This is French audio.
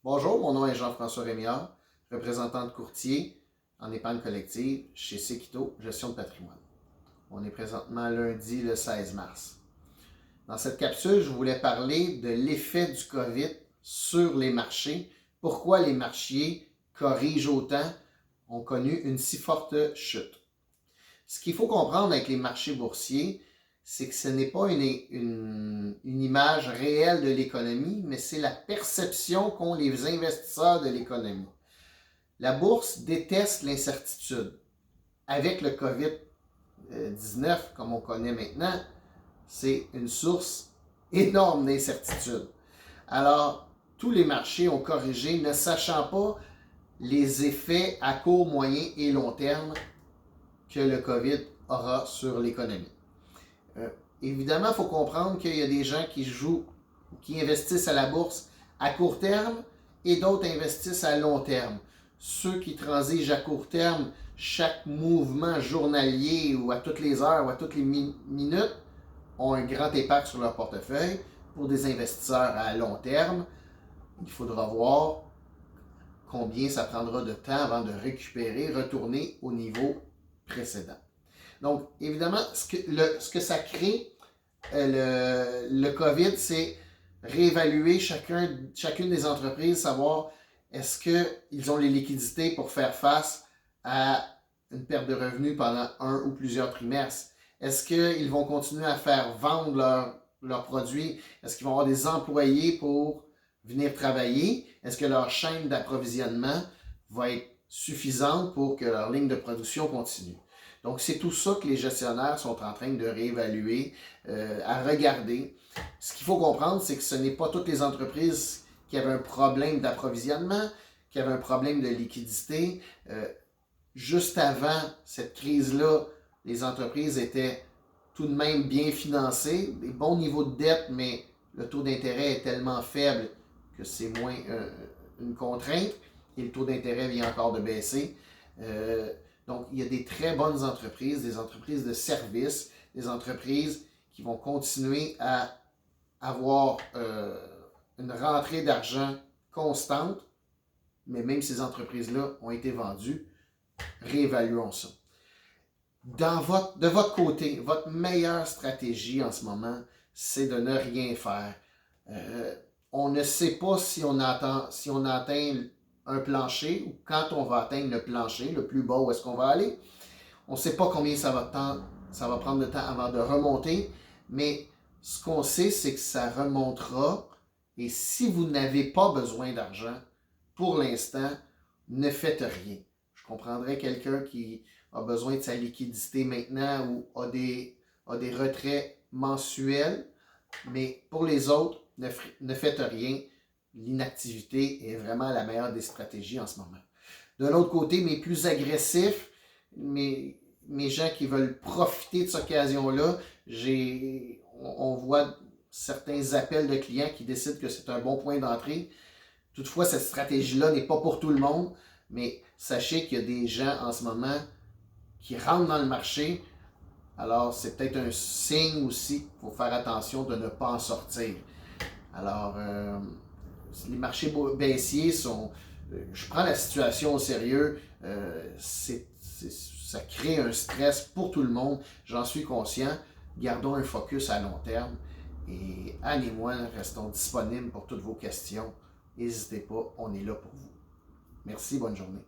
Bonjour, mon nom est Jean-François Rémillard, représentant de courtier en épargne collective chez Sequito Gestion de patrimoine. On est présentement lundi le 16 mars. Dans cette capsule, je voulais parler de l'effet du COVID sur les marchés. Pourquoi les marchés corrigent autant, ont connu une si forte chute. Ce qu'il faut comprendre avec les marchés boursiers, c'est que ce n'est pas une image réelle de l'économie, mais c'est la perception qu'ont les investisseurs de l'économie. La bourse déteste l'incertitude. Avec le COVID-19, comme on connaît maintenant, c'est une source énorme d'incertitude. Alors, tous les marchés ont corrigé, ne sachant pas les effets à court, moyen et long terme que le COVID aura sur l'économie. Évidemment, il faut comprendre qu'il y a des gens qui jouent, qui investissent à la bourse à court terme et d'autres investissent à long terme. Ceux qui transigent à court terme, chaque mouvement journalier ou à toutes les heures ou à toutes les minutes ont un grand impact sur leur portefeuille. Pour des investisseurs à long terme, il faudra voir combien ça prendra de temps avant de récupérer, retourner au niveau précédent. Donc, évidemment, ce que ça crée, le COVID, c'est réévaluer chacune des entreprises, savoir est-ce qu'ils ont les liquidités pour faire face à une perte de revenus pendant un ou plusieurs trimestres. Est-ce qu'ils vont continuer à faire vendre leurs produits? Est-ce qu'ils vont avoir des employés pour venir travailler? Est-ce que leur chaîne d'approvisionnement va être suffisante pour que leur ligne de production continue? Donc, c'est tout ça que les gestionnaires sont en train de réévaluer, à regarder. Ce qu'il faut comprendre, c'est que ce n'est pas toutes les entreprises qui avaient un problème d'approvisionnement, qui avaient un problème de liquidité. Juste avant cette crise-là, les entreprises étaient tout de même bien financées, des bons niveaux de dette, mais le taux d'intérêt est tellement faible que c'est moins une contrainte et le taux d'intérêt vient encore de baisser. Donc, il y a des très bonnes entreprises, des entreprises de services, des entreprises qui vont continuer à avoir une rentrée d'argent constante, mais même ces entreprises-là ont été vendues. Réévaluons ça. De votre côté, votre meilleure stratégie en ce moment, c'est de ne rien faire. On ne sait pas si on atteint un plancher ou quand on va atteindre le plancher, le plus bas où est-ce qu'on va aller. On ne sait pas combien ça va prendre de temps avant de remonter, mais ce qu'on sait, c'est que ça remontera et si vous n'avez pas besoin d'argent, pour l'instant, ne faites rien. Je comprendrais quelqu'un qui a besoin de sa liquidité maintenant ou a des retraits mensuels, mais pour les autres, ne faites rien. L'inactivité est vraiment la meilleure des stratégies en ce moment. De l'autre côté, mes plus agressifs, mes gens qui veulent profiter de cette occasion-là, on voit certains appels de clients qui décident que c'est un bon point d'entrée. Toutefois, cette stratégie-là n'est pas pour tout le monde, mais sachez qu'il y a des gens en ce moment qui rentrent dans le marché. Alors, c'est peut-être un signe aussi qu'il faut faire attention de ne pas en sortir. Alors, les marchés baissiers sont... je prends la situation au sérieux. Ça crée un stress pour tout le monde. J'en suis conscient. Gardons un focus à long terme. Et Anne et moi, restons disponibles pour toutes vos questions. N'hésitez pas, on est là pour vous. Merci, bonne journée.